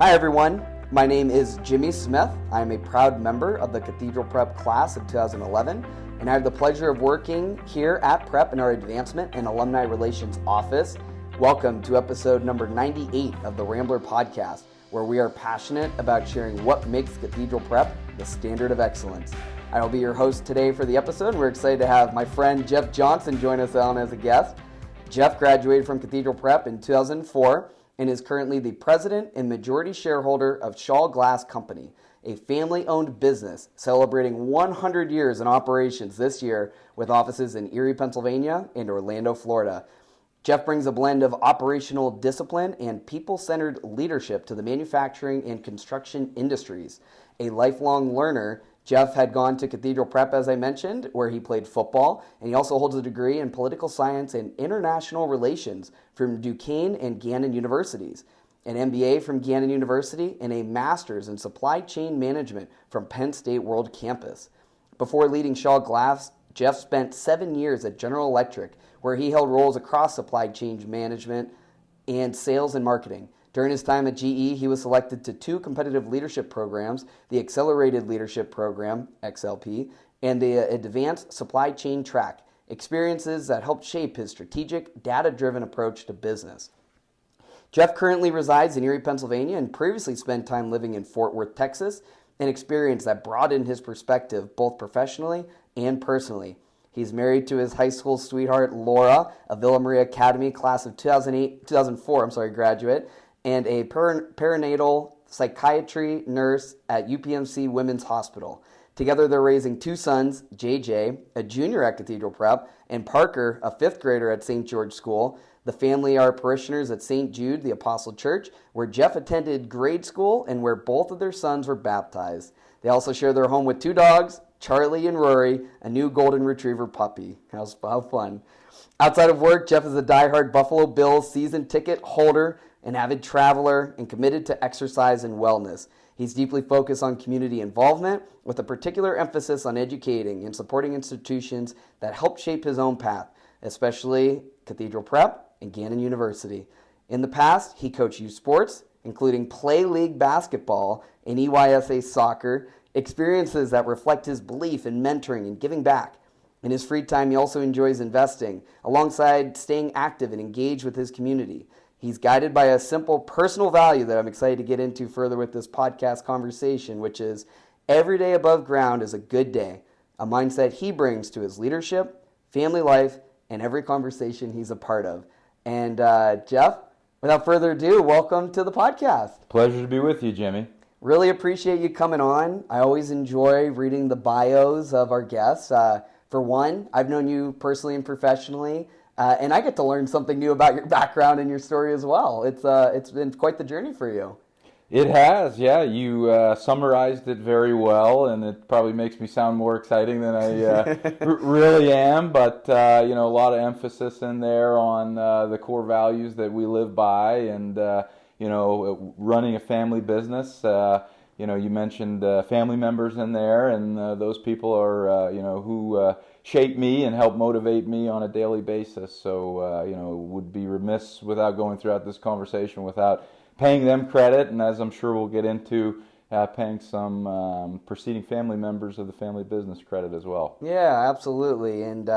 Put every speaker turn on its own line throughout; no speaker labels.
Hi everyone, my name is Jimmy Smith. I am a proud member of the Cathedral Prep class of 2011, and I have the pleasure of working here at Prep in our Advancement and Alumni Relations office. Welcome to episode number 98 of the Rambler Podcast, where we are passionate about sharing what makes Cathedral Prep the standard of excellence. I will be your host today for the episode, and we're excited to have my friend Jeff Johnson join us on as a guest. Jeff graduated from Cathedral Prep in 2004 and is currently the president and majority shareholder of Schaal Glass Company, a family-owned business celebrating 100 years in operations this year with offices in Erie, Pennsylvania and Orlando, Florida. Jeff brings a blend of operational discipline and people-centered leadership to the manufacturing and construction industries. A lifelong learner, Jeff had gone to Cathedral Prep, as I mentioned, where he played football, and he also holds a degree in political science and international relations from Duquesne and Gannon Universities, an MBA from Gannon University, and a master's in supply chain management from Penn State World Campus. Before leading Schaal Glass, Jeff spent 7 years at General Electric, where he held roles across supply chain management and sales and marketing. During his time at GE, he was selected to 2 competitive leadership programs, the Accelerated Leadership Program, XLP, and the Advanced Supply Chain Track, experiences that helped shape his strategic, data-driven approach to business. Jeff currently resides in Erie, Pennsylvania, and previously spent time living in Fort Worth, Texas, an experience that broadened his perspective both professionally and personally. He's married to his high school sweetheart, Lora, a Villa Maria Academy class of 2004 graduate, and a perinatal psychiatry nurse at UPMC Women's Hospital. Together, they're raising 2 sons, JJ, a junior at Cathedral Prep, and Parker, a 5th grader at St. George School. The family are parishioners at St. Jude, the Apostle Church, where Jeff attended grade school and where both of their sons were baptized. They also share their home with 2 dogs, Charlie and Rory, a new golden retriever puppy. How fun. Outside of work, Jeff is a diehard Buffalo Bills season ticket holder, an avid traveler, and committed to exercise and wellness. He's deeply focused on community involvement, with a particular emphasis on educating and supporting institutions that help shape his own path, especially Cathedral Prep and Gannon University. In the past, he coached youth sports, including Play League basketball and EYSA soccer, experiences that reflect his belief in mentoring and giving back. In his free time, he also enjoys investing, alongside staying active and engaged with his community. He's guided by a simple personal value that I'm excited to get into further with this podcast conversation, which is every day above ground is a good day, a mindset he brings to his leadership, family life, and every conversation he's a part of. And Jeff, without further ado, welcome to the podcast.
Pleasure to be with you, Jimmy.
Really appreciate you coming on. I always enjoy reading the bios of our guests. For one, I've known you personally and professionally, and I get to learn something new about your background and your story as well. It's been quite the journey for you.
It has, yeah. You summarized it very well, and it probably makes me sound more exciting than I really am. But a lot of emphasis in there on the core values that we live by, and running a family business. You mentioned family members in there, and those people are who shape me and help motivate me on a daily basis. So would be remiss without going throughout this conversation without paying them credit, and as I'm sure we'll get into, paying some preceding family members of the family business credit as well.
Yeah, absolutely. And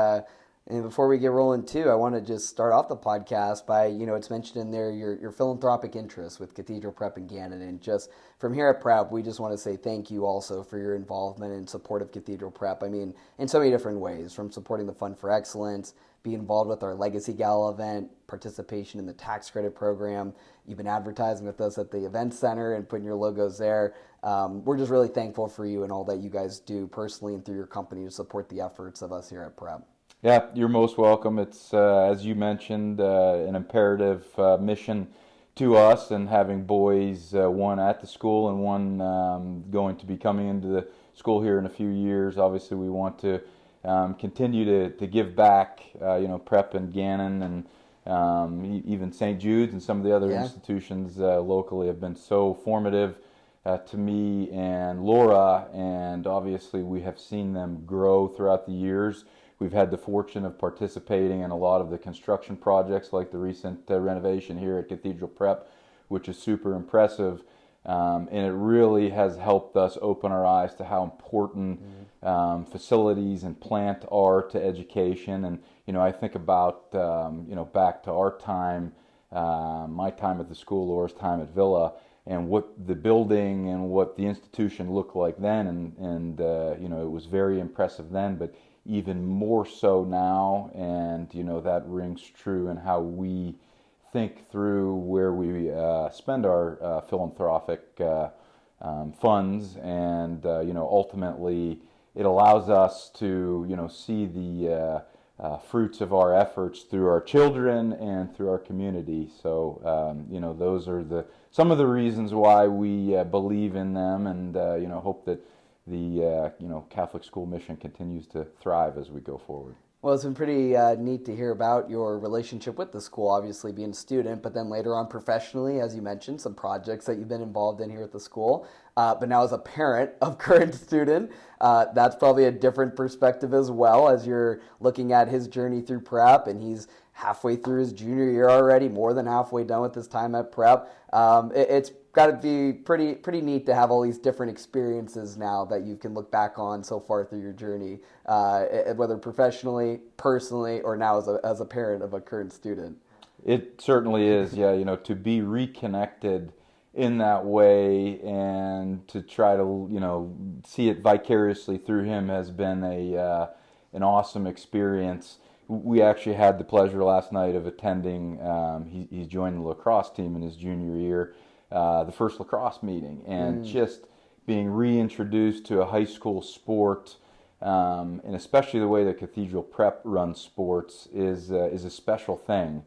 before we get rolling too, I want to just start off the podcast by, it's mentioned in there your philanthropic interests with Cathedral Prep and Gannon. And just from here at Prep, we just want to say thank you also for your involvement and support of Cathedral Prep. I mean, in so many different ways, from supporting the Fund for Excellence, be involved with our Legacy Gala event, participation in the tax credit program. You've been advertising with us at the event center and putting your logos there. We're just really thankful for you and all that you guys do personally and through your company to support the efforts of us here at Prep.
Yeah, you're most welcome. It's, as you mentioned, an imperative mission to us, and having boys, one at the school and one going to be coming into the school here in a few years. Obviously, we want to continue to give back, Prep and Gannon and even St. Jude's and some of the other institutions locally have been so formative to me and Lora, and obviously we have seen them grow throughout the years. We've had the fortune of participating in a lot of the construction projects, like the recent renovation here at Cathedral Prep, which is super impressive. And it really has helped us open our eyes to how important facilities and plant are to education. And, I think about, back to our time, my time at the school, Lora's time at Villa, and what the building and what the institution looked like then. And it was very impressive then, but even more so now. And, that rings true in how we think through where we spend our philanthropic funds, and ultimately it allows us to see the fruits of our efforts through our children and through our community. So those are some of the reasons why we believe in them, and hope that the Catholic school mission continues to thrive as we go forward.
Well, it's been pretty neat to hear about your relationship with the school, obviously being a student, but then later on professionally, as you mentioned, some projects that you've been involved in here at the school. But now as a parent of current student, that's probably a different perspective as well, as you're looking at his journey through prep, and he's halfway through his junior year already, more than halfway done with his time at prep. It's got to be pretty neat to have all these different experiences now that you can look back on so far through your journey, whether professionally, personally, or now as a parent of a current student.
It certainly is, yeah. To be reconnected in that way and to try to see it vicariously through him has been an awesome experience. We actually had the pleasure last night of attending. He's joined the lacrosse team in his junior year. The first lacrosse meeting, and just being reintroduced to a high school sport, and especially the way that Cathedral Prep runs sports is a special thing.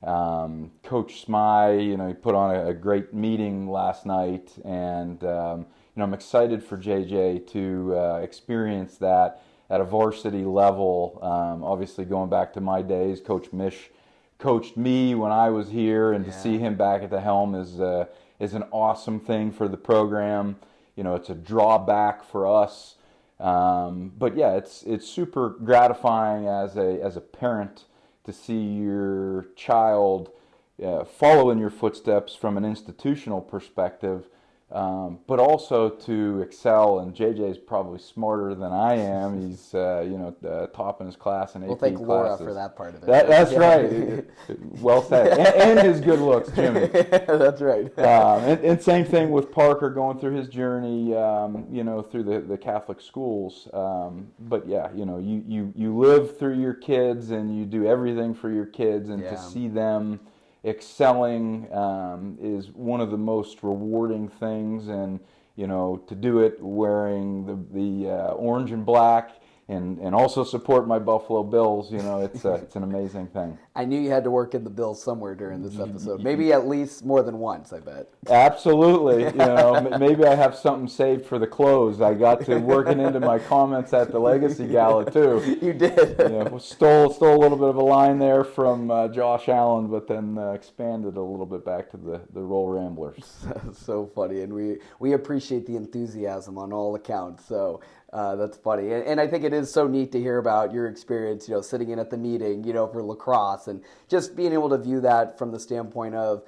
Coach Smy, he put on a great meeting last night, and I'm excited for JJ to experience that at a varsity level. Obviously, going back to my days, Coach Mish coached me when I was here, and to see him back at the helm is an awesome thing for the program. It's a drawback for us, but yeah, it's super gratifying as a parent to see your child follow in your footsteps from an institutional perspective, but also to excel. And JJ's probably smarter than I am. He's top in his class in AP classes.
We'll thank Lora for that part of it.
That's right. Well said. And his good looks, Jimmy.
That's right.
And same thing with Parker going through his journey, through the Catholic schools. But yeah, you live through your kids and you do everything for your kids, and to see them excelling is one of the most rewarding things. And to do it wearing the orange and black, and also support my Buffalo Bills, it's an amazing thing.
I knew you had to work in the Bills somewhere during this episode. Maybe at least more than once, I bet.
Absolutely. Maybe I have something saved for the close. I got to working into my comments at the Legacy Gala too.
You did.
Stole a little bit of a line there from Josh Allen, but then expanded a little bit back to the Roll Ramblers.
So funny, and we appreciate the enthusiasm on all accounts. So that's funny, and I think it is so neat to hear about your experience, sitting in at the meeting, for lacrosse, and just being able to view that from the standpoint of,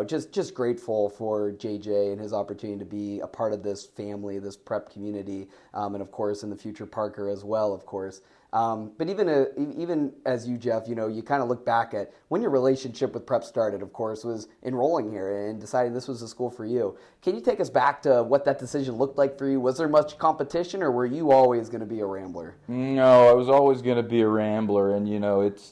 just grateful for JJ and his opportunity to be a part of this family, this prep community, and of course in the future Parker as well, of course. But even as you, Jeff, you kind of look back at when your relationship with prep started, of course, was enrolling here and deciding this was a school for you. Can you take us back to what that decision looked like for you? Was there much competition, or were you always going to be a Rambler?
No, I was always going to be a Rambler, and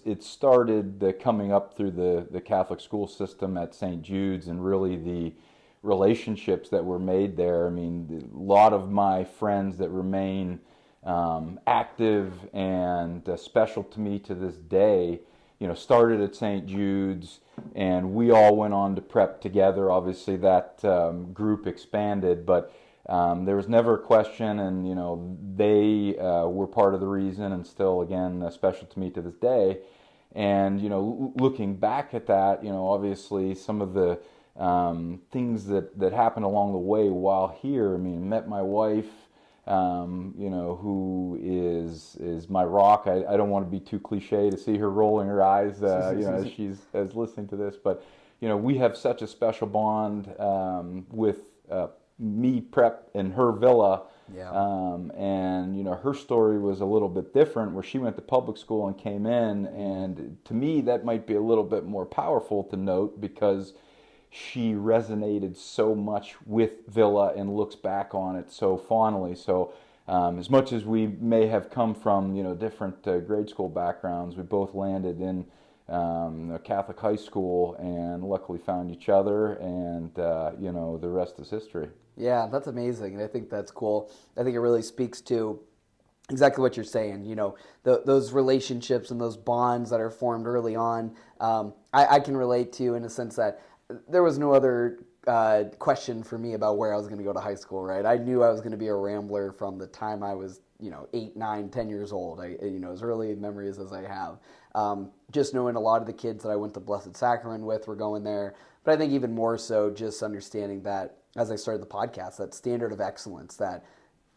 it started coming up through the Catholic school system at St. Jude's, and really the relationships that were made there. I mean, a lot of my friends that remain active and special to me to this day, started at St. Jude's, and we all went on to prep together. Obviously that group expanded, but there was never a question, and they were part of the reason, and still, again, special to me to this day. And looking back at that, obviously some of the things that happened along the way while here. I mean, met my wife, who is my rock. I don't want to be too cliche to see her rolling her eyes, as listening to this, but we have such a special bond with me prep in her villa.
Yeah.
And, her story was a little bit different, where she went to public school and came in. And to me, that might be a little bit more powerful to note, because she resonated so much with villa and looks back on it so fondly. So as much as we may have come from, different grade school backgrounds, we both landed in a Catholic high school and luckily found each other, and, the rest is history.
Yeah, that's amazing, and I think that's cool. I think it really speaks to exactly what you're saying. Those relationships and those bonds that are formed early on, I can relate to, in a sense that there was no other question for me about where I was going to go to high school, right? I knew I was going to be a Rambler from the time I was, 8, 9, 10 years old. As early memories as I have. Just knowing a lot of the kids that I went to Blessed Sacrament with were going there. But I think even more so just understanding that, as I started the podcast, that standard of excellence, that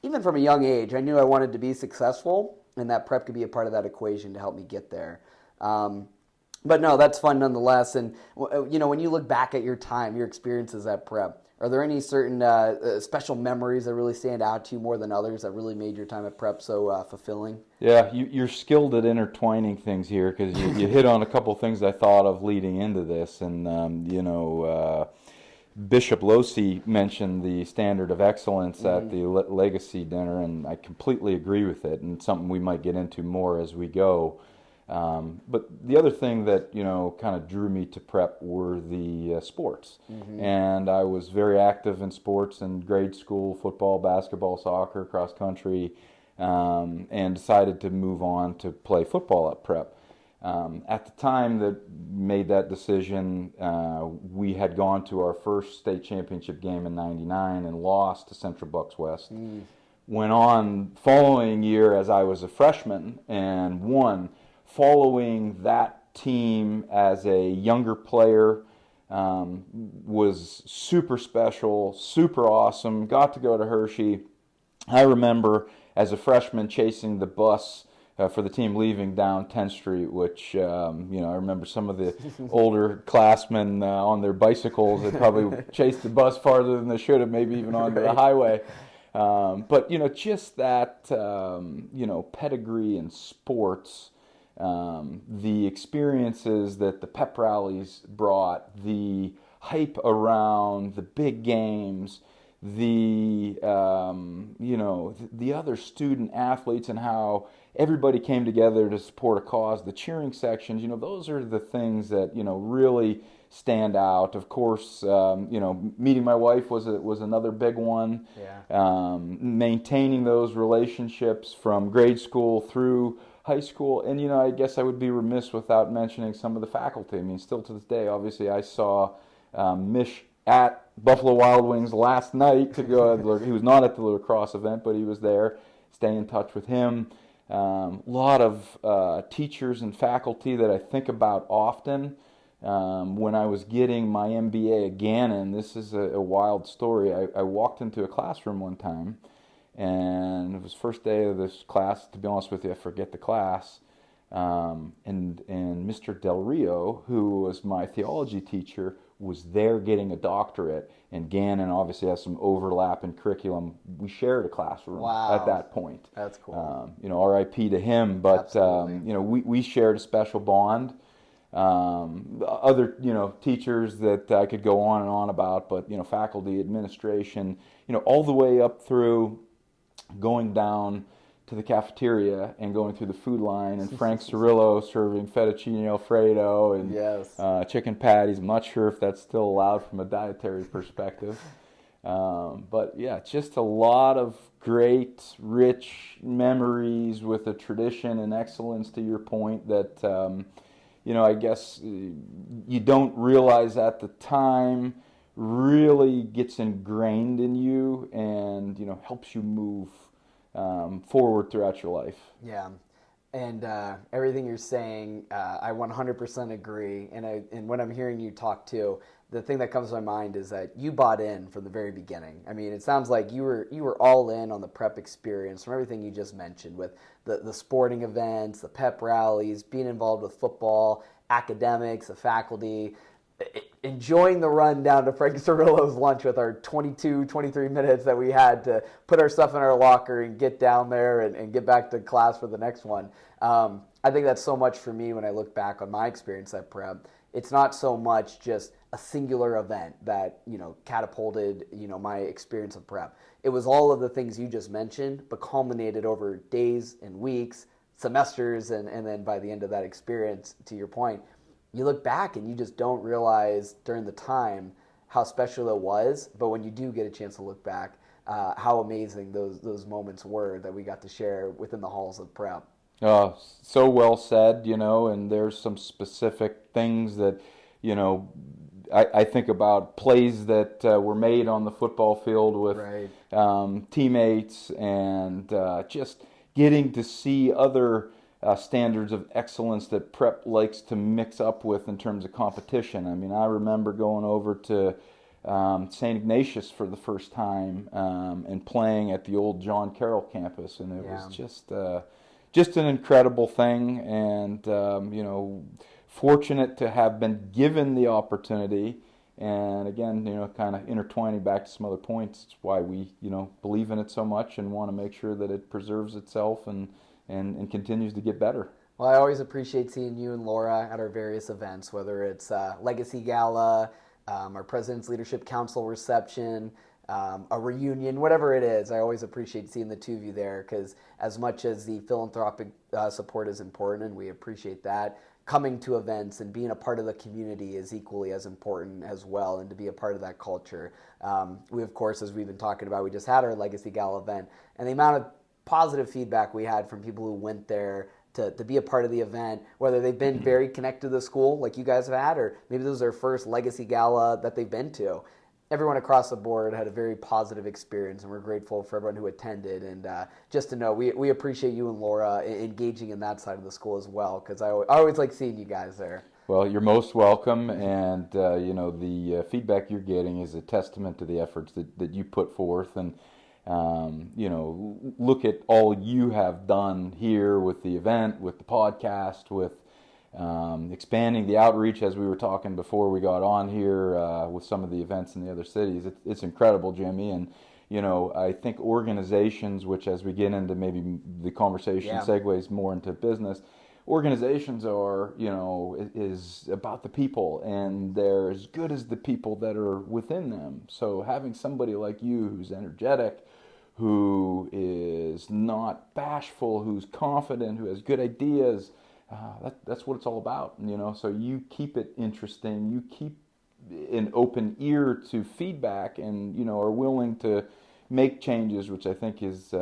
even from a young age, I knew I wanted to be successful, and that prep could be a part of that equation to help me get there. But no, that's fun nonetheless. And, when you look back at your time, your experiences at prep, are there any certain special memories that really stand out to you more than others that really made your time at prep so fulfilling?
Yeah, you're skilled at intertwining things here, because you hit on a couple things I thought of leading into this. And, Bishop Losi mentioned the standard of excellence at the Legacy dinner, and I completely agree with it, and something we might get into more as we go. But the other thing that, kind of drew me to prep were the sports. And I was very active in sports in grade school: football, basketball, soccer, cross country, and decided to move on to play football at prep. At the time that made that decision, we had gone to our first state championship game in '99 and lost to Central Bucks West. Went on following year as I was a freshman and won. Following that team as a younger player was super special, super awesome. Got to go to Hershey. I remember as a freshman chasing the bus for the team leaving down 10th Street, which, I remember some of the older classmen on their bicycles had probably chased the bus farther than they should have, maybe even onto the highway. But, just that, pedigree in sports, the experiences that the pep rallies brought, the hype around the big games, the other student athletes, and how everybody came together to support a cause, the cheering sections, those are the things that, really stand out. Of course, meeting my wife was another big one.
Yeah.
Maintaining those relationships from grade school through high school. And, I guess I would be remiss without mentioning some of the faculty. I mean, still to this day, obviously, I saw Mish at Buffalo Wild Wings last night to go. He was not at the lacrosse event, but he was there. Stay in touch with him. A lot of teachers and faculty that I think about often. When I was getting my MBA at Gannon, this is a wild story. I walked into a classroom one time, and it was first day of this class. To be honest with you, I forget the class. And Mr. Del Rio, who was my theology teacher, was there getting a doctorate, and Gannon obviously has some overlap in curriculum. We shared a classroom at that point.
That's cool.
RIP to him, but we shared a special bond. Other teachers that I could go on and on about, but faculty, administration, all the way up through going down to the cafeteria and going through the food line, and Frank Cirillo serving fettuccine Alfredo and chicken patties. I'm not sure if that's still allowed from a dietary perspective. But yeah, just a lot of great, rich memories with a tradition and excellence, to your point, that, I guess you don't realize at the time really gets ingrained in you and, helps you move forward throughout your life.
Yeah, and everything you're saying, I 100% agree. And when I'm hearing you talk too, the thing that comes to my mind is that you bought in from the very beginning. I mean, it sounds like you were all in on the prep experience from everything you just mentioned, with the sporting events, the pep rallies, being involved with football, academics, the faculty. enjoying the run down to Frank Cirillo's lunch with our 22, 23 minutes that we had to put our stuff in our locker and get down there and get back to class for the next one. I think that's so much for me when I look back on my experience at Prep. It's not so much just a singular event that, catapulted, my experience of Prep. It was all of the things you just mentioned, but culminated over days and weeks, semesters, and then by the end of that experience, to your point, you look back and you just don't realize during the time how special it was. But when you do get a chance to look back, how amazing those moments were that we got to share within the halls of Prep.
So well said, and there's some specific things that, I think about plays that were made on the football field with teammates and just getting to see other standards of excellence that Prep likes to mix up with in terms of competition. I mean, I remember going over to St. Ignatius for the first time and playing at the old John Carroll campus, and it was just an incredible thing, and fortunate to have been given the opportunity. And again, kind of intertwining back to some other points, it's why we, believe in it so much and want to make sure that it preserves itself and continues to get better.
Well, I always appreciate seeing you and Lora at our various events, whether it's Legacy Gala, our President's Leadership Council reception, a reunion, whatever it is. I always appreciate seeing the two of you there, because as much as the philanthropic support is important, and we appreciate that, coming to events and being a part of the community is equally as important as well, and to be a part of that culture. We, of course, as we've been talking about, we just had our Legacy Gala event, and the amount of positive feedback we had from people who went there to be a part of the event, whether they've been very connected to the school like you guys have had, or maybe this was their first Legacy Gala that they've been to. Everyone across the board had a very positive experience, and we're grateful for everyone who attended. And just to know, we appreciate you and Lora engaging in that side of the school as well, because I always like seeing you guys there.
Well, you're most welcome, and the feedback you're getting is a testament to the efforts that you put forth, and look at all you have done here with the event, with the podcast, with expanding the outreach, as we were talking before we got on here, with some of the events in the other cities. It's incredible, Jimmy. And I think organizations, which as we get into maybe the conversation segues more into business, organizations are, is about the people, and they're as good as the people that are within them. So having somebody like you who's energetic, who is not bashful, who's confident, who has good ideas, that's what it's all about, So you keep it interesting, you keep an open ear to feedback, and are willing to make changes, which I think is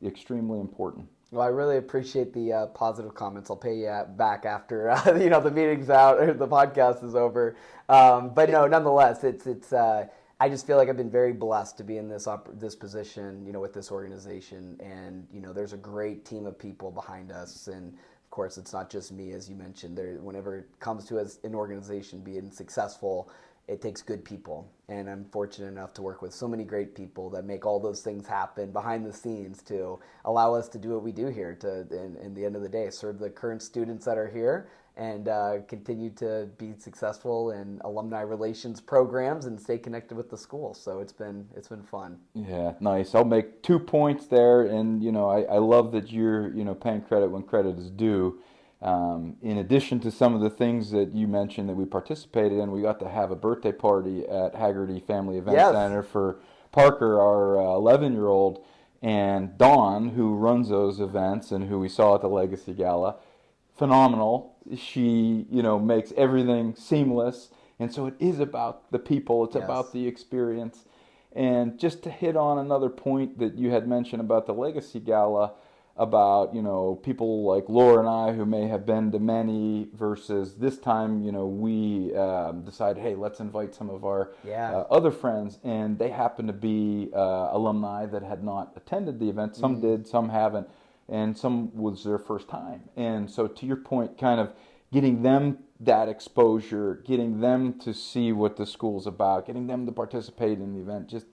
extremely important.
Well, I really appreciate the positive comments. I'll pay you back after the meeting's out or the podcast is over. But no, nonetheless, it's. I just feel like I've been very blessed to be in this position, with this organization, and there's a great team of people behind us, and of course, it's not just me, as you mentioned. Whenever it comes to as an organization being successful, it takes good people, and I'm fortunate enough to work with so many great people that make all those things happen behind the scenes to allow us to do what we do here, to, in the end of the day, serve the current students that are here, and continue to be successful in alumni relations programs and stay connected with the school. So it's been fun.
Yeah, nice. I'll make 2 points there, and I love that you're paying credit when credit is due. In addition to some of the things that you mentioned that we participated in, we got to have a birthday party at Haggerty Family Event Center for Parker, our 11-year-old, and Dawn, who runs those events and who we saw at the Legacy Gala. Phenomenal. She, makes everything seamless, and so it is about the people. It's about the experience. And just to hit on another point that you had mentioned about the Legacy Gala, about people like Laura and I who may have been to many, versus this time we decided, hey, let's invite some of our other friends, and they happen to be alumni that had not attended the event. Some did, some haven't, and some was their first time. And so to your point, kind of getting them that exposure, getting them to see what the school's about, getting them to participate in the event, just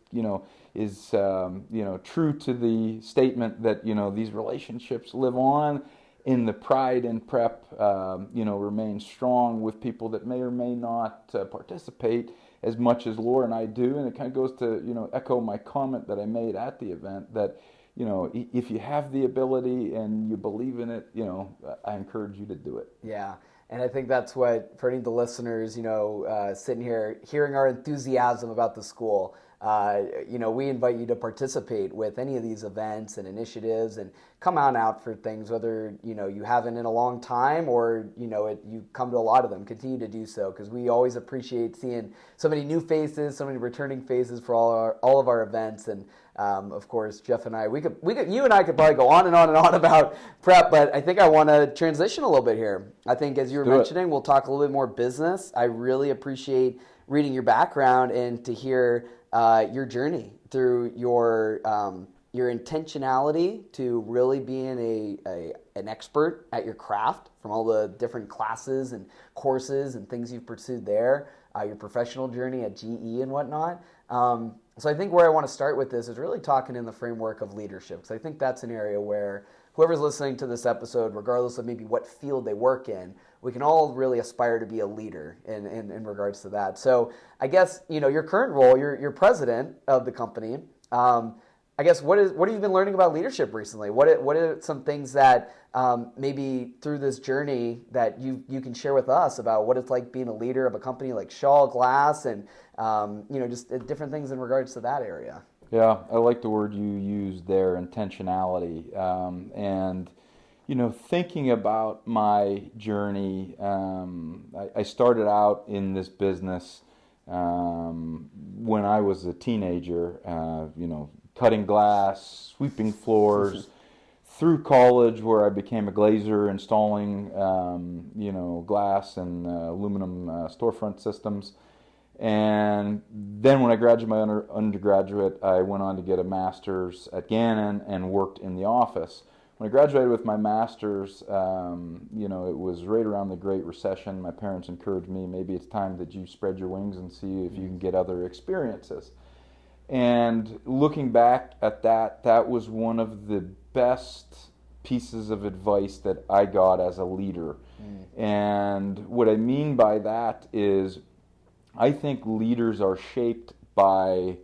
is true to the statement that these relationships live on, in the pride in prep, remains strong with people that may or may not participate as much as Lora and I do. And it kind of goes to, echo my comment that I made at the event that, if you have the ability and you believe in it, I encourage you to do it.
Yeah. And I think that's what, for any of the listeners, sitting here, hearing our enthusiasm about the school, we invite you to participate with any of these events and initiatives and come on out for things, whether, you haven't in a long time or, you come to a lot of them. Continue to do so, because we always appreciate seeing so many new faces, so many returning faces for all of our events. And of course, Jeff and I, you and I could probably go on and on and on about prep, but I think I want to transition a little bit here. I think, as you were mentioning, we'll talk a little bit more business. I really appreciate reading your background and to hear your journey through your intentionality to really being an expert at your craft, from all the different classes and courses and things you've pursued there, your professional journey at GE and whatnot. So I think where I want to start with this is really talking in the framework of leadership, because I think that's an area where whoever's listening to this episode, regardless of maybe what field they work in, we can all really aspire to be a leader in regards to that. So I guess, your current role, you're president of the company. I guess what have you been learning about leadership recently? What are some things that maybe through this journey that you can share with us about what it's like being a leader of a company like Schaal Glass and just different things in regards to that area?
Yeah, I like the word you used there, intentionality. And thinking about my journey, I started out in this business when I was a teenager, cutting glass, sweeping floors, through college where I became a glazer, installing, glass and aluminum storefront systems. And then when I graduated my undergraduate, I went on to get a master's at Gannon and worked in the office. When I graduated with my master's, it was right around the Great Recession. My parents encouraged me, maybe it's time that you spread your wings and see if you can get other experiences. And looking back at that was one of the best pieces of advice that I got as a leader. And what I mean by that is I think leaders are shaped by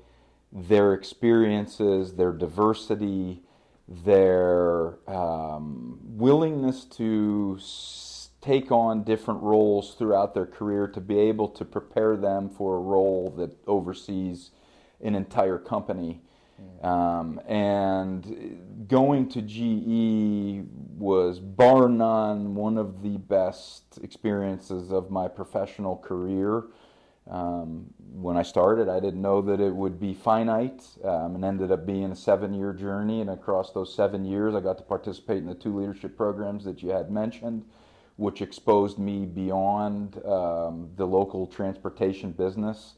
their experiences, their diversity, their willingness to take on different roles throughout their career to be able to prepare them for a role that oversees an entire company. And going to GE was bar none one of the best experiences of my professional career. When I started, I didn't know that it would be finite, and ended up being a 7-year journey. And across those 7 years, I got to participate in the 2 leadership programs that you had mentioned, which exposed me beyond the local transportation business.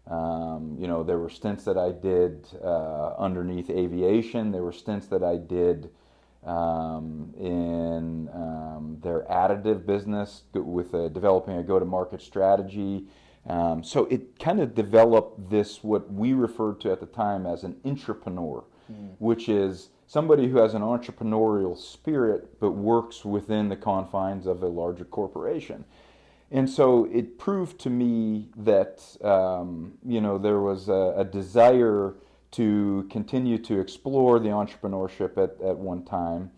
There were stints that I did underneath aviation. There were stints that I did in their additive business with developing a go-to-market strategy. So it kind of developed this, what we referred to at the time as an intrapreneur, which is somebody who has an entrepreneurial spirit but works within the confines of a larger corporation. And so it proved to me that, there was a desire to continue to explore the entrepreneurship at one time.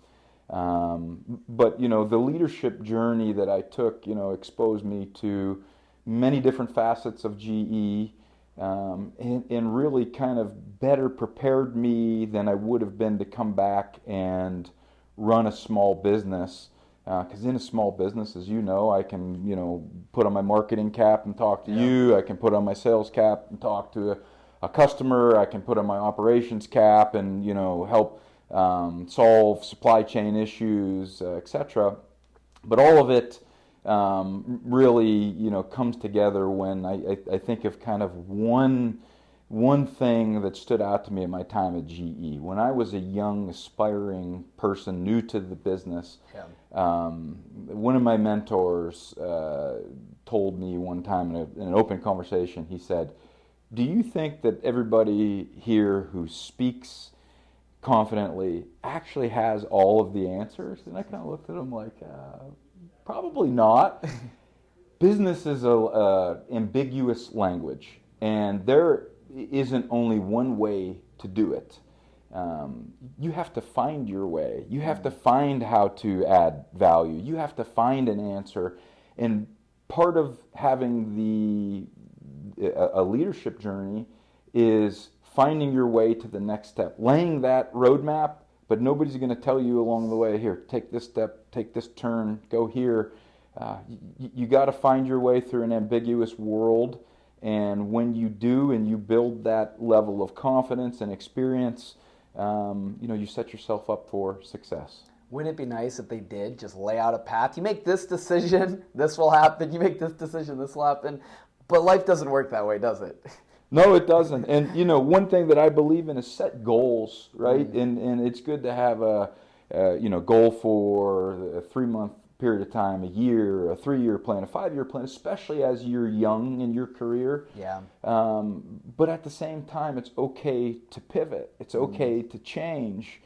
But, the leadership journey that I took, exposed me to many different facets of GE, and really kind of better prepared me than I would have been to come back and run a small business. Because in a small business, as you know, I can, put on my marketing cap and talk to you. I can put on my sales cap and talk to a customer. I can put on my operations cap and, help solve supply chain issues, etc. But all of it really, comes together when I think of kind of one thing that stood out to me at my time at GE. When I was a young, aspiring person new to the business, one of my mentors told me one time in an open conversation, he said, "Do you think that everybody here who speaks confidently actually has all of the answers? And I kind of looked at him like, probably not. Business is a ambiguous language, and there isn't only one way to do it. You have to find your way. You have to find how to add value. You have to find an answer. And part of having a leadership journey is finding your way to the next step, laying that roadmap, but nobody's going to tell you along the way, here, take this step, take this turn, go here. You got to find your way through an ambiguous world, and when you do and you build that level of confidence and experience, you set yourself up for success.
Wouldn't it be nice if they did just lay out a path? You make this decision, this will happen. You make this decision, this will happen. But life doesn't work that way, does it?
No, it doesn't. And, one thing that I believe in is set goals, right? And it's good to have a goal for a 3-month period of time, a year, a 3-year plan, a 5-year plan, especially as you're young in your career.
Yeah.
But at the same time, it's okay to pivot. It's okay to change.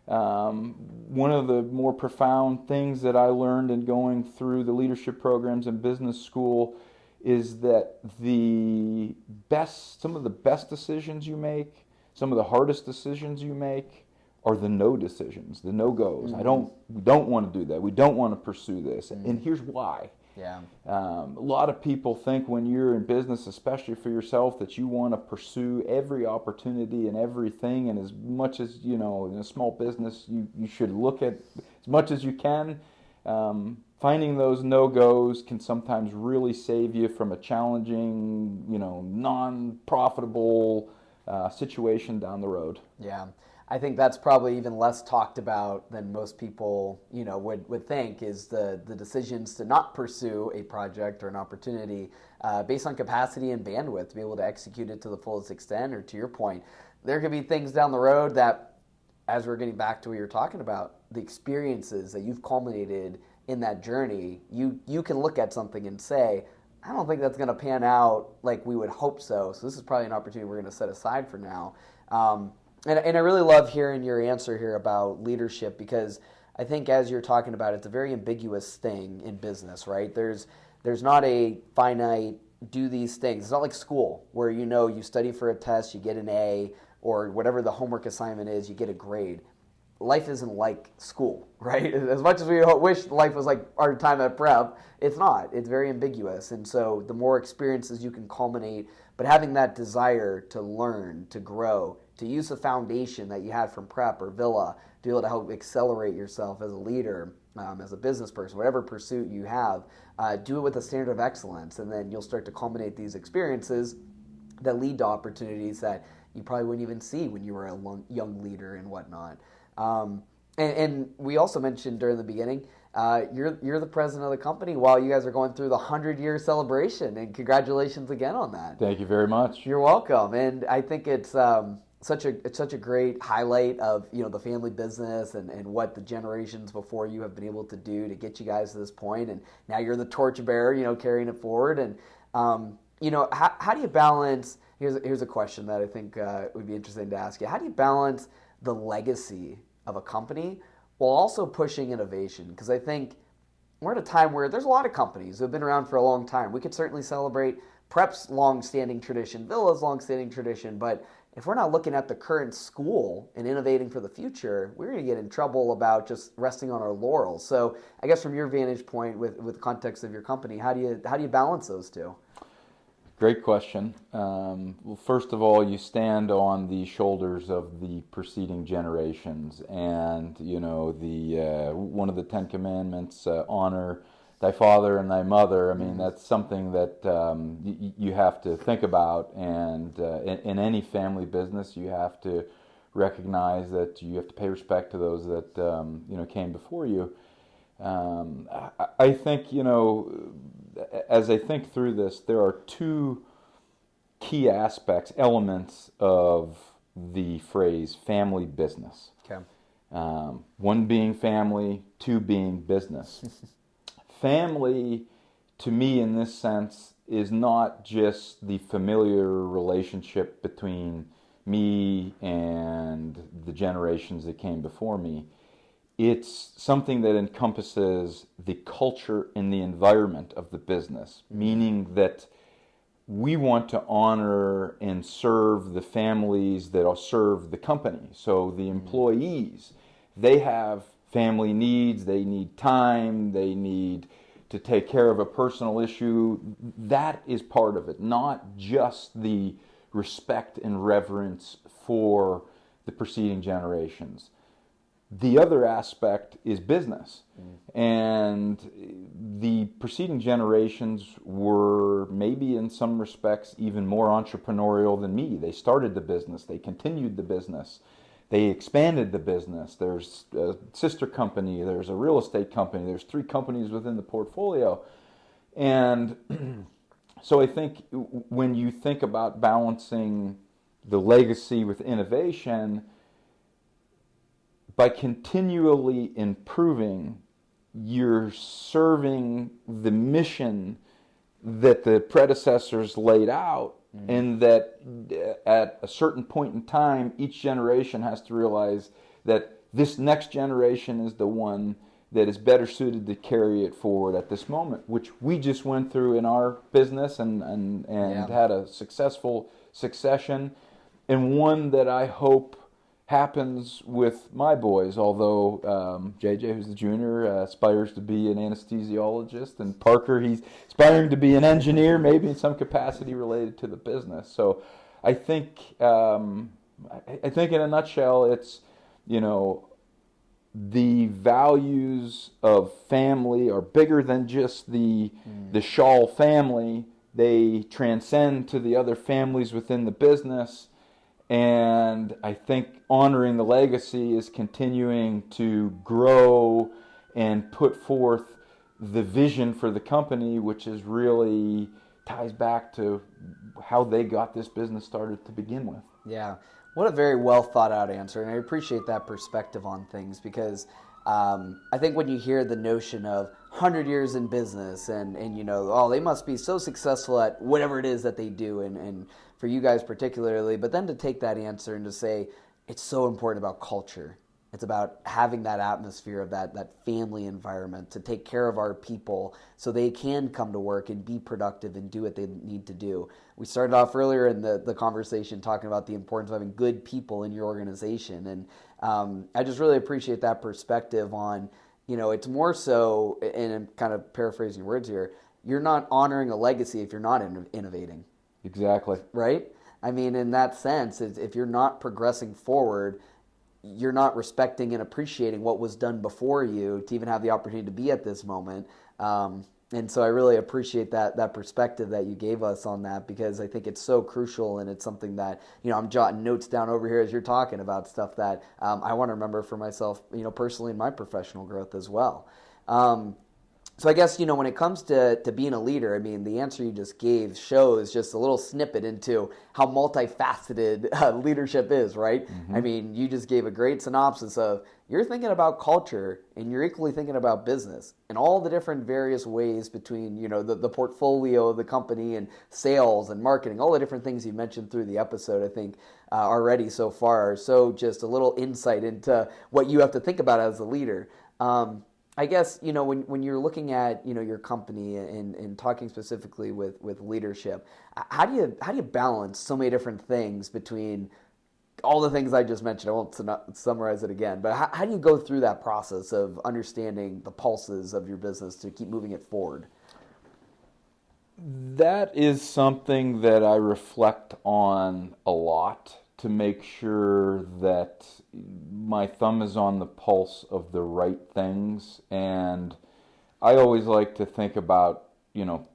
One of the more profound things that I learned in going through the leadership programs in business school is that some of the best decisions you make, some of the hardest decisions you make are the no decisions, the no-goes. We don't want to do that. We don't want to pursue this. And here's why.
Yeah.
A lot of people think when you're in business, especially for yourself, that you want to pursue every opportunity and everything. And as much as, in a small business, you should look at as much as you can. Finding those no-goes can sometimes really save you from a challenging, non-profitable situation down the road.
Yeah. I think that's probably even less talked about than most people, would think, is the decisions to not pursue a project or an opportunity based on capacity and bandwidth to be able to execute it to the fullest extent. Or to your point, there could be things down the road that, as we're getting back to what you're talking about, the experiences that you've culminated in that journey, you can look at something and say, I don't think that's going to pan out like we would hope so. So this is probably an opportunity we're going to set aside for now. And I really love hearing your answer here about leadership, because I think as you're talking about, it's a very ambiguous thing in business, right? There's not a finite do these things. It's not like school where you study for a test, you get an A, or whatever the homework assignment is, you get a grade. Life isn't like school, right? As much as we wish life was like our time at prep, it's not. It's very ambiguous. And so the more experiences you can culminate, but having that desire to learn, to grow, to use the foundation that you had from prep or Villa to be able to help accelerate yourself as a leader, as a business person, whatever pursuit you have, do it with a standard of excellence. And then you'll start to culminate these experiences that lead to opportunities that you probably wouldn't even see when you were a young leader and whatnot. And we also mentioned during the beginning, you're the president of the company while you guys are going through the 100-year celebration, and congratulations again on that.
Thank you very much.
You're welcome. And I think it's such a great highlight of the family business and what the generations before you have been able to do to get you guys to this point. And now you're the torchbearer, carrying it forward. And how do you balance? Here's a question that I think would be interesting to ask you. How do you balance the legacy of a company while also pushing innovation? Because I think we're at a time where there's a lot of companies that have been around for a long time. We could certainly celebrate Prep's long-standing tradition, Villa's long-standing tradition, but if we're not looking at the current school and innovating for the future, we're going to get in trouble about just resting on our laurels. So I guess from your vantage point with the context of your company, how do you balance those two?
Great question. Well, first of all, you stand on the shoulders of the preceding generations, and the one of the 10 Commandments, honor thy father and thy mother. I mean, that's something that you have to think about, and in any family business, you have to recognize that you have to pay respect to those that came before you. I think as I think through this, there are two key elements of the phrase family business.
Okay.
One being family, two being business. Family, to me, in this sense, is not just the familiar relationship between me and the generations that came before me. It's something that encompasses the culture and the environment of the business, meaning that we want to honor and serve the families that serve the company. So the employees, they have family needs, they need time, they need to take care of a personal issue. That is part of it, not just the respect and reverence for the preceding generations. The other aspect is business. And the preceding generations were maybe in some respects even more entrepreneurial than me. They started the business, they continued the business, they expanded the business. There's a sister company, there's a real estate company, there's 3 companies within the portfolio. And so I think when you think about balancing the legacy with innovation, by continually improving, you're serving the mission that the predecessors laid out, and that at a certain point in time, each generation has to realize that this next generation is the one that is better suited to carry it forward at this moment, which we just went through in our business and had a successful succession, and one that I hope happens with my boys, although JJ, who's the junior, aspires to be an anesthesiologist, and Parker, he's aspiring to be an engineer, maybe in some capacity related to the business. So I think in a nutshell, it's, the values of family are bigger than just the Schaal family. They transcend to the other families within the business. And I think honoring the legacy is continuing to grow and put forth the vision for the company, which is really ties back to how they got this business started to begin with.
Yeah. What a very well thought out answer. And I appreciate that perspective on things, because I think when you hear the notion of 100 years in business and they must be so successful at whatever it is that they do, and for you guys particularly, but then to take that answer and to say it's so important about culture. It's about having that atmosphere of that family environment to take care of our people so they can come to work and be productive and do what they need to do. We started off earlier in the conversation talking about the importance of having good people in your organization. And I just really appreciate that perspective on, it's more so, and I'm kind of paraphrasing words here, you're not honoring a legacy if you're not innovating.
Exactly.
Right? I mean, in that sense, if you're not progressing forward, you're not respecting and appreciating what was done before you to even have the opportunity to be at this moment. And so I really appreciate that perspective that you gave us on that, because I think it's so crucial, and it's something that, I'm jotting notes down over here as you're talking about stuff that I want to remember for myself, personally in my professional growth as well. So I guess, when it comes to being a leader, I mean, the answer you just gave shows just a little snippet into how multifaceted leadership is, right? Mm-hmm. I mean, you just gave a great synopsis of you're thinking about culture and you're equally thinking about business and all the different various ways between, the portfolio of the company and sales and marketing, all the different things you mentioned through the episode, I think, already so far. So just a little insight into what you have to think about as a leader. I guess, when you're looking at, your company and talking specifically with leadership, how do you balance so many different things between all the things I just mentioned? I won't summarize it again, but how do you go through that process of understanding the pulses of your business to keep moving it forward?
That is something that I reflect on a lot, to make sure that my thumb is on the pulse of the right things. And I always like to think about,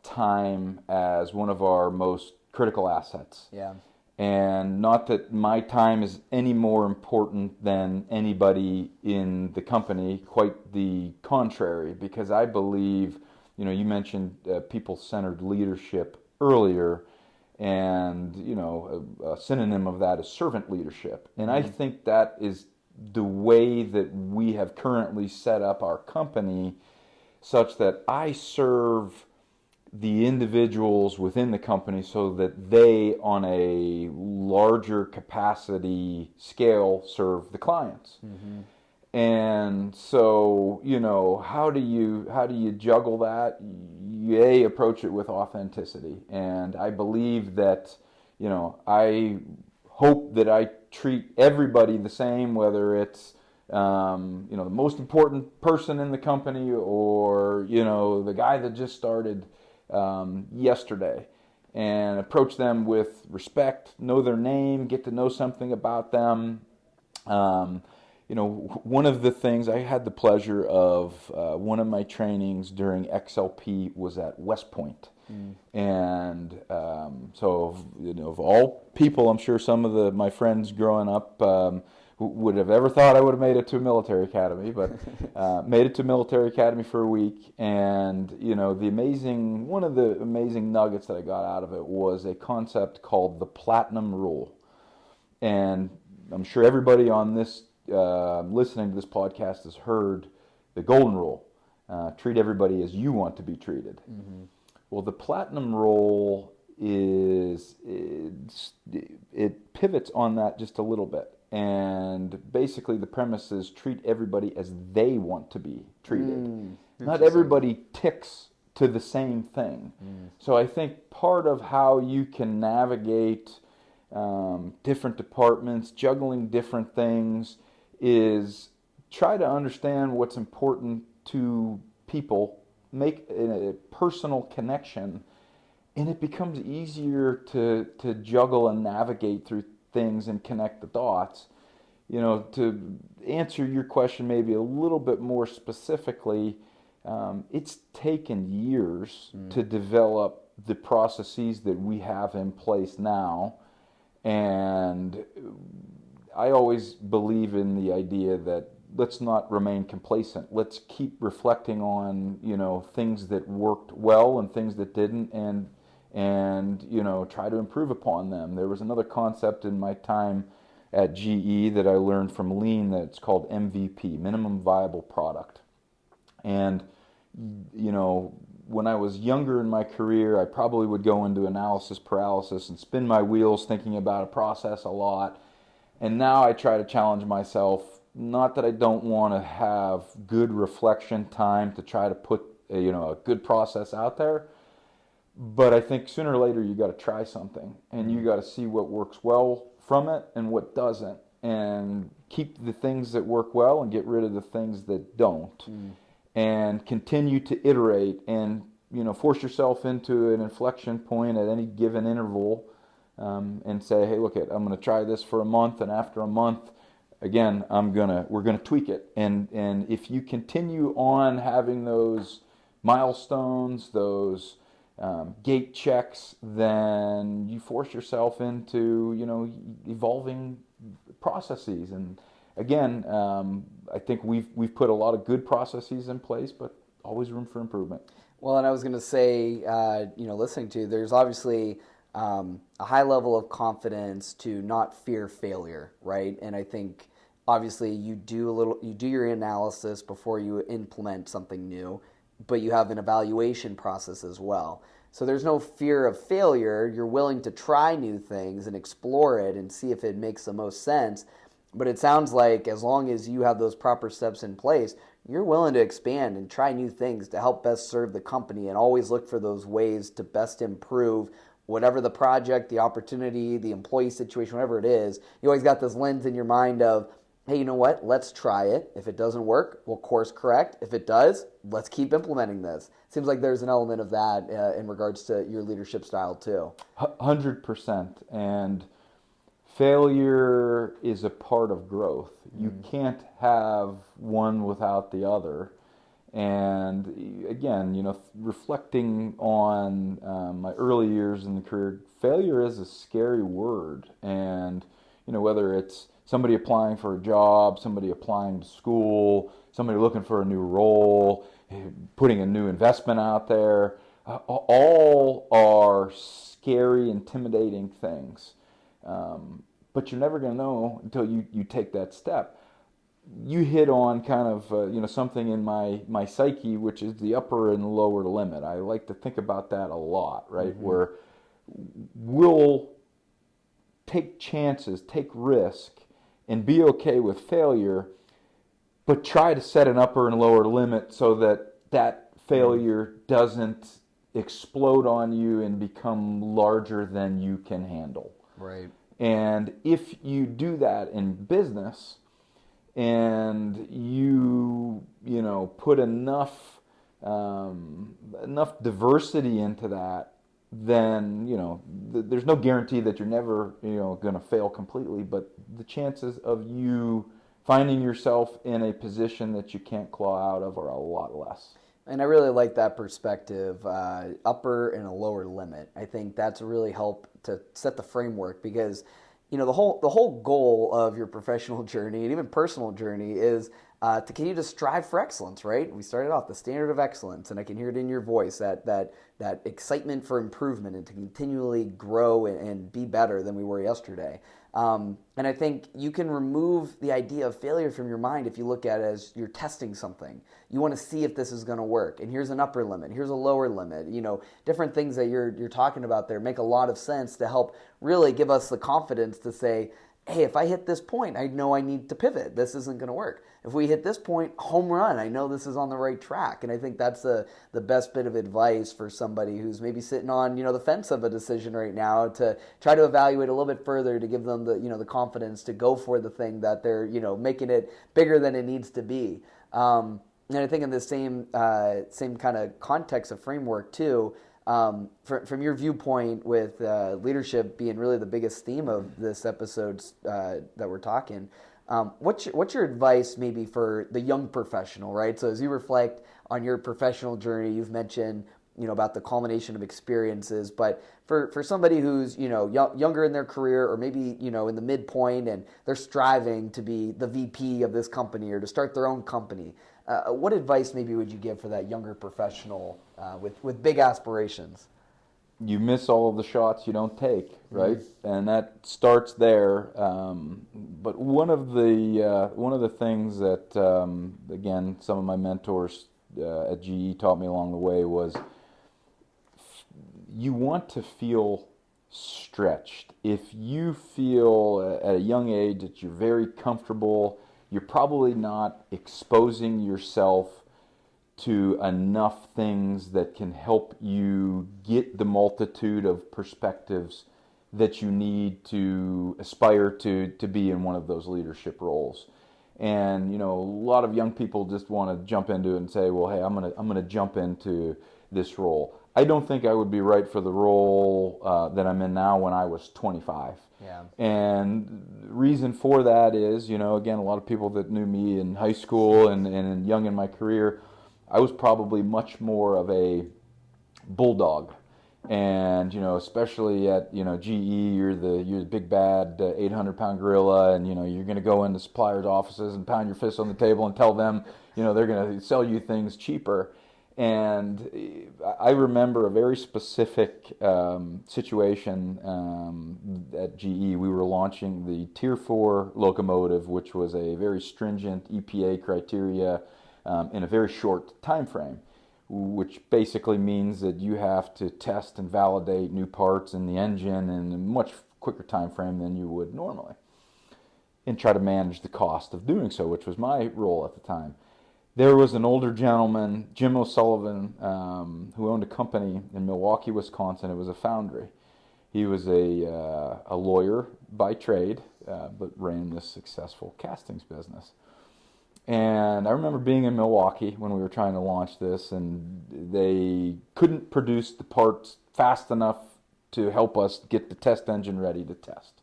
time as one of our most critical assets.
Yeah.
And not that my time is any more important than anybody in the company, quite the contrary, because I believe, you mentioned people-centered leadership earlier, and a synonym of that is servant leadership. And I think that is the way that we have currently set up our company, such that I serve the individuals within the company so that they, on a larger capacity scale, serve the clients. Mm-hmm. And so, how do you juggle that? You approach it with authenticity. And I believe that, I hope that I treat everybody the same, whether it's, the most important person in the company or, the guy that just started yesterday, and approach them with respect, know their name, get to know something about them. One of the things, I had the pleasure of one of my trainings during XLP was at West Point. And so, of all people, I'm sure some of my friends growing up would have ever thought I would have made it to a military academy, but made it to military academy for a week. And, one of the amazing nuggets that I got out of it was a concept called the Platinum Rule. And I'm sure everybody on this listening to this podcast has heard the Golden Rule. Treat everybody as you want to be treated. Mm-hmm. Well, the Platinum Rule it pivots on that just a little bit. And basically the premise is treat everybody as they want to be treated. Not everybody ticks to the same thing. So I think part of how you can navigate different departments, juggling different things, is try to understand what's important to people, make a personal connection, and it becomes easier to juggle and navigate through things and connect the dots. To answer your question maybe a little bit more specifically, it's taken years to develop the processes that we have in place now. And I always believe in the idea that let's not remain complacent. Let's keep reflecting on, things that worked well and things that didn't, and try to improve upon them. There was another concept in my time at GE that I learned from Lean that's called MVP, minimum viable product. And, when I was younger in my career, I probably would go into analysis paralysis and spin my wheels thinking about a process a lot. And now I try to challenge myself, not that I don't want to have good reflection time to try to put a good process out there, but I think sooner or later you got to try something, and you got to see what works well from it and what doesn't, and keep the things that work well and get rid of the things that don't, and continue to iterate and force yourself into an inflection point at any given interval, and say, hey, look, I'm going to try this for a month, and after a month, again, we're gonna tweak it, and if you continue on having those milestones, those gate checks, then you force yourself into evolving processes. And again, I think we've put a lot of good processes in place, but always room for improvement.
Well, and I was going to say, listening to, there's obviously a high level of confidence to not fear failure, right? And I think obviously you do your analysis before you implement something new, but you have an evaluation process as well. So there's no fear of failure. You're willing to try new things and explore it and see if it makes the most sense. But it sounds like as long as you have those proper steps in place, you're willing to expand and try new things to help best serve the company, and always look for those ways to best improve whatever the project, the opportunity, the employee situation, whatever it is. You always got this lens in your mind of, hey, you know what? Let's try it. If it doesn't work, we'll course correct. If it does, let's keep implementing this. Seems like there's an element of that in regards to your leadership style too.
100%. And failure is a part of growth. You can't have one without the other. And again, reflecting on my early years in the career, failure is a scary word. And, whether it's somebody applying for a job, somebody applying to school, somebody looking for a new role, putting a new investment out there, all are scary, intimidating things. But you're never going to know until you take that step. you hit on kind of something in my psyche, which is the upper and lower limit. I like to think about that a lot, right? Where we'll take chances, take risk, and be okay with failure, but try to set an upper and lower limit so that failure doesn't explode on you and become larger than you can handle.
Right.
And if you do that in business, and you put enough diversity into that, then there's no guarantee that you're never going to fail completely, but the chances of you finding yourself in a position that you can't claw out of are a lot less.
And I really like that perspective, upper and a lower limit. I think that's really helped to set the framework, because the whole goal of your professional journey and even personal journey is to continue to strive for excellence, right? We started off the standard of excellence, and I can hear it in your voice, that excitement for improvement and to continually grow and be better than we were yesterday. And I think you can remove the idea of failure from your mind if you look at it as you're testing something. You want to see if this is going to work. And here's an upper limit. Here's a lower limit. Different things that you're talking about there make a lot of sense to help really give us the confidence to say, hey, if I hit this point, I know I need to pivot. This isn't going to work. If we hit this point, home run. I know this is on the right track. And I think that's the best bit of advice for somebody who's maybe sitting on the fence of a decision right now, to try to evaluate a little bit further, to give them the confidence to go for the thing that they're making it bigger than it needs to be. And I think in the same kind of context of framework too. From your viewpoint, with leadership being really the biggest theme of this episode that we're talking, what's your advice maybe for the young professional, right? So as you reflect on your professional journey, you've mentioned about the culmination of experiences, but for somebody who's younger in their career, or maybe in the midpoint, and they're striving to be the VP of this company or to start their own company, what advice maybe would you give for that younger professional with big aspirations?
You miss all of the shots you don't take, right? Mm-hmm. And that starts there. But one of the things that again, some of my mentors at GE taught me along the way was you want to feel stretched. If you feel at a young age that you're very comfortable, you're probably not exposing yourself to enough things that can help you get the multitude of perspectives that you need to aspire to be in one of those leadership roles. And a lot of young people just want to jump into it and say, well, hey, I'm gonna jump into this role. I don't think I would be right for the role that I'm in now when I was 25.
Yeah.
And the reason for that is, again, a lot of people that knew me in high school and young in my career, I was probably much more of a bulldog. And, especially at, GE, you're the big bad 800-pound gorilla, and, you're going to go into suppliers' offices and pound your fist on the table and tell them, they're going to sell you things cheaper. And I remember a very specific situation at GE. We were launching the Tier 4 locomotive, which was a very stringent EPA criteria in a very short time frame, which basically means that you have to test and validate new parts in the engine in a much quicker time frame than you would normally, and try to manage the cost of doing so, which was my role at the time. There was an older gentleman, Jim O'Sullivan, who owned a company in Milwaukee, Wisconsin. It was a foundry. He was a lawyer by trade, but ran this successful castings business. And I remember being in Milwaukee when we were trying to launch this, and they couldn't produce the parts fast enough to help us get the test engine ready to test.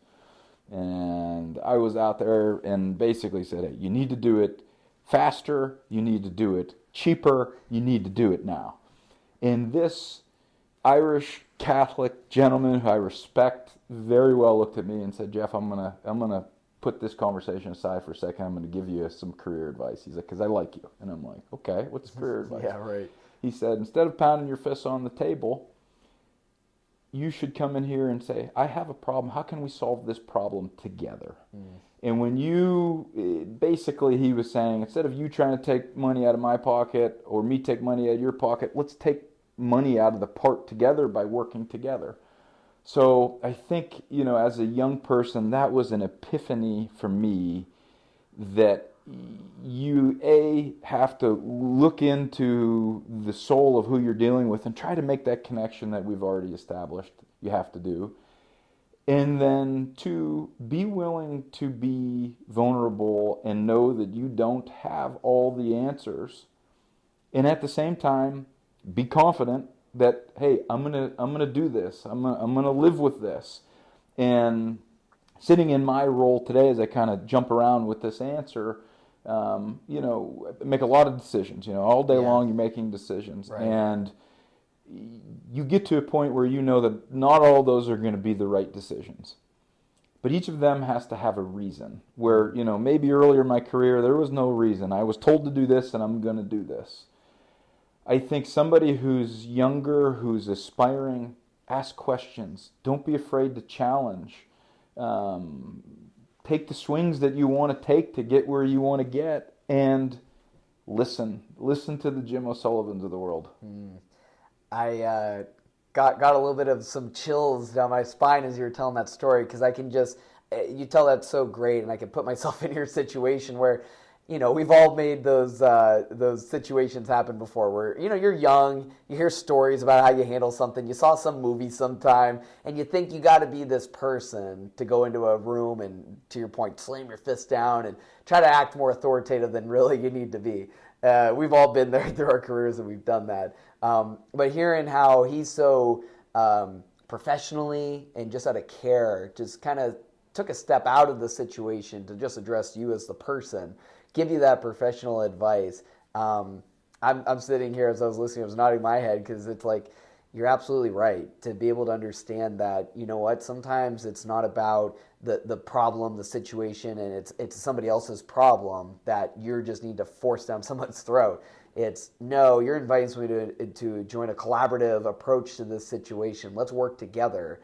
And I was out there and basically said, hey, you need to do it faster, you need to do it cheaper, you need to do it now. And this Irish Catholic gentleman, who I respect very well, looked at me and said, Jeff, I'm gonna put this conversation aside for a second. I'm gonna give you some career advice. He's like, because I like you. And I'm like, okay, what's career advice?
Yeah, right.
He said, instead of pounding your fists on the table, you should come in here and say, I have a problem. How can we solve this problem together? And when basically he was saying, instead of you trying to take money out of my pocket or me take money out of your pocket, let's take money out of the part together by working together. So I think, as a young person, that was an epiphany for me that you have to look into the soul of who you're dealing with and try to make that connection that we've already established you have to do. And then 2, be willing to be vulnerable and know that you don't have all the answers. And at the same time, be confident that, hey, I'm gonna do this. I'm gonna live with this. And sitting in my role today, as I kind of jump around with this answer, make a lot of decisions. All day long you're making decisions,
right.
And you get to a point where you know that not all those are going to be the right decisions. But each of them has to have a reason. Where, maybe earlier in my career there was no reason. I was told to do this and I'm going to do this. I think somebody who's younger, who's aspiring, ask questions. Don't be afraid to challenge. Take the swings that you want to take to get where you want to get, and listen. Listen to the Jim O'Sullivans of the world.
I got a little bit of some chills down my spine as you were telling that story, because I can you tell that so great, and I can put myself in your situation where, we've all made those situations happen before where, you're young, you hear stories about how you handle something, you saw some movie sometime, and you think you got to be this person to go into a room and, to your point, slam your fist down and try to act more authoritative than really you need to be. We've all been there through our careers, and we've done that. But hearing how he's so professionally and just out of care, just kind of took a step out of the situation to just address you as the person, give you that professional advice. I'm sitting here as I was listening, I was nodding my head, because it's like, you're absolutely right to be able to understand that, sometimes it's not about the problem, the situation, and it's somebody else's problem that you just need to force down someone's throat. It's, no, you're inviting somebody to join a collaborative approach to this situation. Let's work together.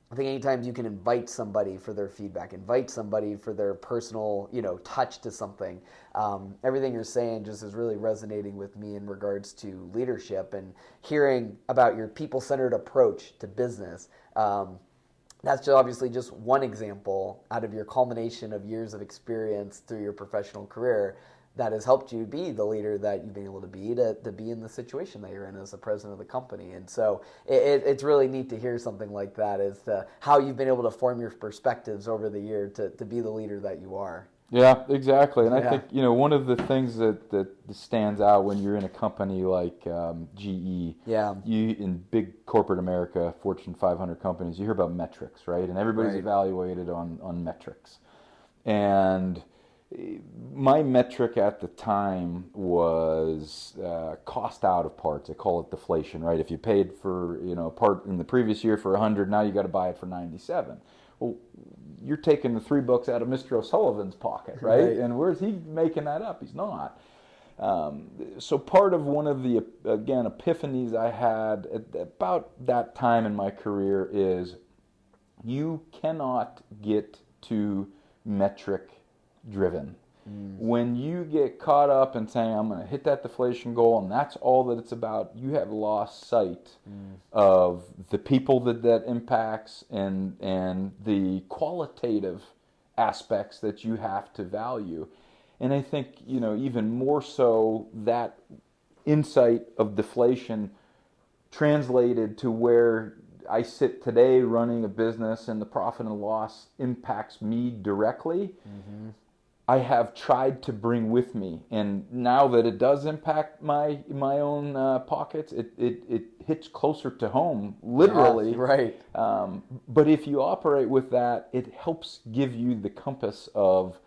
I think anytime you can invite somebody for their feedback, invite somebody for their personal, touch to something, everything you're saying just is really resonating with me in regards to leadership and hearing about your people-centered approach to business. That's just obviously just one example out of your culmination of years of experience through your professional career that has helped you be the leader that you've been able to be in the situation that you're in as the president of the company. And so it's really neat to hear something like that as to how you've been able to form your perspectives over the year to be the leader that you are.
Yeah, exactly. And I think, one of the things that stands out when you're in a company like GE, you in big corporate America, Fortune 500 companies, you hear about metrics, right? And everybody's evaluated on metrics. And my metric at the time was cost out of parts. I call it deflation, right? If you paid for a part in the previous year for 100, now you got to buy it for 97. Well, you're taking the $3 out of Mr. O'Sullivan's pocket, right? And where's he making that up? He's not. So part of one of the, again, epiphanies I had at about that time in my career is you cannot get too metric driven. When you get caught up in saying, I'm going to hit that deflation goal and that's all that it's about, you have lost sight of the people that impacts and the qualitative aspects that you have to value. And I think, even more so, that insight of deflation translated to where I sit today running a business and the profit and loss impacts me directly. I have tried to bring with me, and now that it does impact my own pockets, it hits closer to home, literally. But if you operate with that, it helps give you the compass of,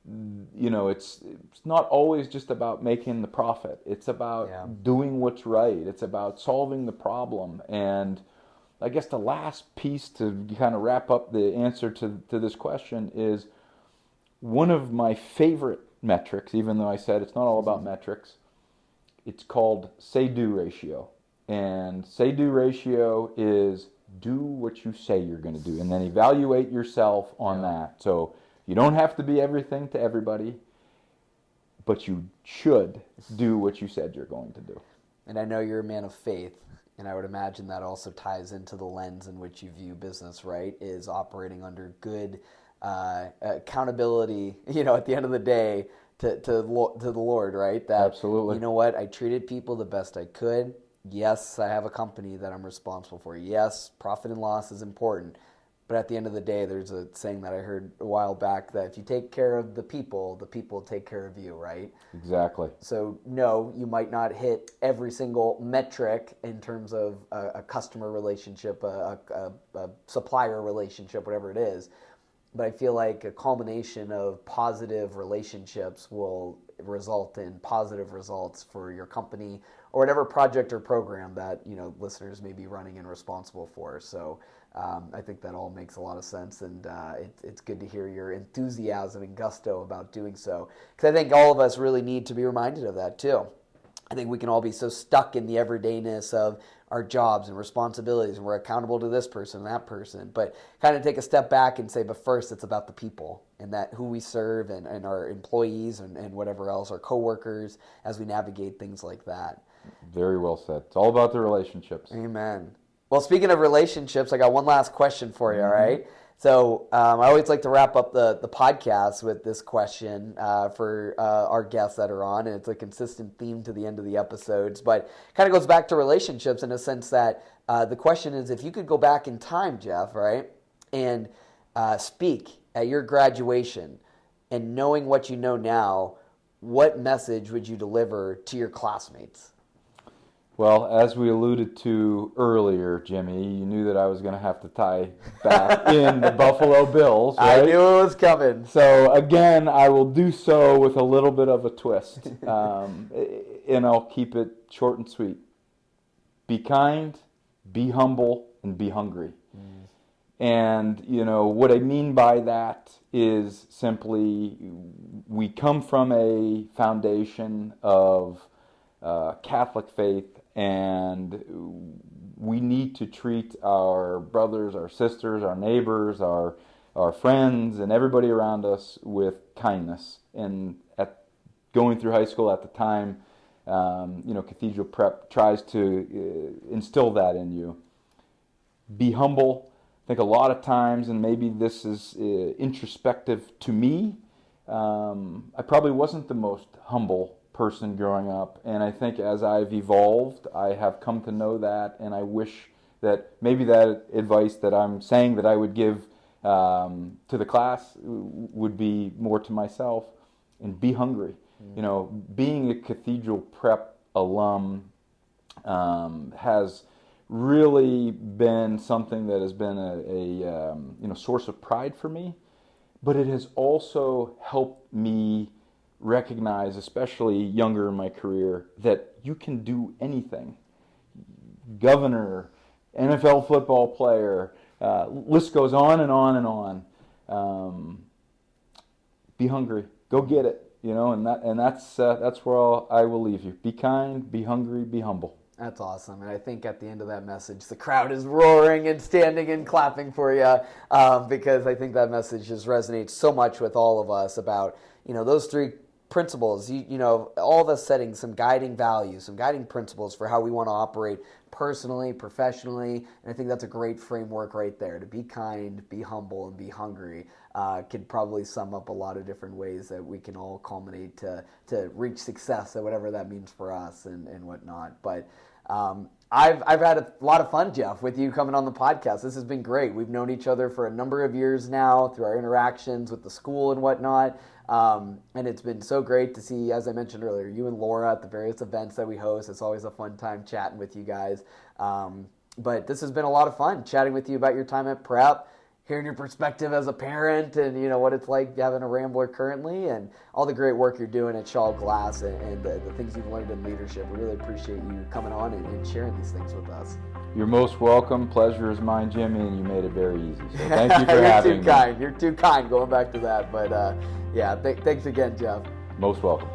it's not always just about making the profit. It's about doing what's right. It's about solving the problem. And I guess the last piece to kind of wrap up the answer to this question is, one of my favorite metrics, even though I said it's not all about metrics, it's called say-do ratio. And say-do ratio is do what you say you're going to do, and then evaluate yourself on that. So You don't have to be everything to everybody, but you should do what you said you're going to do.
And I know you're a man of faith, and I would imagine that also ties into the lens in which you view business, right? Is operating under good accountability, at the end of the day, to the Lord, right? That,
absolutely.
You know what? I treated people the best I could. Yes, I have a company that I'm responsible for. Yes, profit and loss is important. But at the end of the day, there's a saying that I heard a while back that if you take care of the people will take care of you, right?
Exactly.
So no, you might not hit every single metric in terms of a customer relationship, a supplier relationship, whatever it is. But I feel like a culmination of positive relationships will result in positive results for your company or whatever project or program that listeners may be running and responsible for. So I think that all makes a lot of sense, and it's good to hear your enthusiasm and gusto about doing so, because I think all of us really need to be reminded of that too. I think we can all be so stuck in the everydayness of our jobs and responsibilities, and we're accountable to this person and that person, but kind of take a step back and say, but first it's about the people and that who we serve and our employees and whatever else, our coworkers, as we navigate things like that.
Very well said. It's all about the relationships.
Amen. Well, speaking of relationships, I got one last question for you, all right? So I always like to wrap up the podcast with this question for our guests that are on, and it's a consistent theme to the end of the episodes, but kind of goes back to relationships in a sense that the question is, if you could go back in time, Jeff, right, and speak at your graduation, and knowing what you know now, what message would you deliver to your classmates?
Well, as we alluded to earlier, Jimmy, you knew that I was going to have to tie back in the Buffalo Bills, right?
I knew it was coming.
So, again, I will do so with a little bit of a twist, and I'll keep it short and sweet. Be kind, be humble, and be hungry. And, what I mean by that is simply we come from a foundation of Catholic faith, and we need to treat our brothers, our sisters, our neighbors, our friends, and everybody around us with kindness. And at going through high school at the time, Cathedral Prep tries to instill that in you. Be humble. I think a lot of times, and maybe this is introspective to me, I probably wasn't the most humble person growing up, and I think as I've evolved, I have come to know that, and I wish that maybe that advice that I'm saying that I would give to the class would be more to myself. And be hungry. Being a Cathedral Prep alum has really been something that has been a source of pride for me, but it has also helped me recognize, especially younger in my career, that you can do anything. Governor, NFL football player, list goes on and on and on. Be hungry, go get it, and that's where I will leave you. Be kind, be hungry, be humble.
That's awesome, and I think at the end of that message, the crowd is roaring and standing and clapping for you, because I think that message just resonates so much with all of us about those three principles, all of us setting some guiding values, some guiding principles for how we want to operate personally, professionally, and I think that's a great framework right there. To be kind, be humble, and be hungry could probably sum up a lot of different ways that we can all culminate to reach success, or whatever that means for us and whatnot. But I've had a lot of fun, Jeff, with you coming on the podcast. This has been great. We've known each other for a number of years now through our interactions with the school and whatnot. And it's been so great to see, as I mentioned earlier, you and Lora at the various events that we host. It's always a fun time chatting with you guys. But this has been a lot of fun chatting with you about your time at Prep, hearing your perspective as a parent, and what it's like having a Rambler currently, and all the great work you're doing at Schaal Glass, and the things you've learned in leadership. We really appreciate you coming on and sharing these things with us.
You're most welcome. Pleasure is mine, Jimmy, and you made it very easy. So thank you for having me.
You're too kind. Going back to that. But thanks again, Jeff.
Most welcome.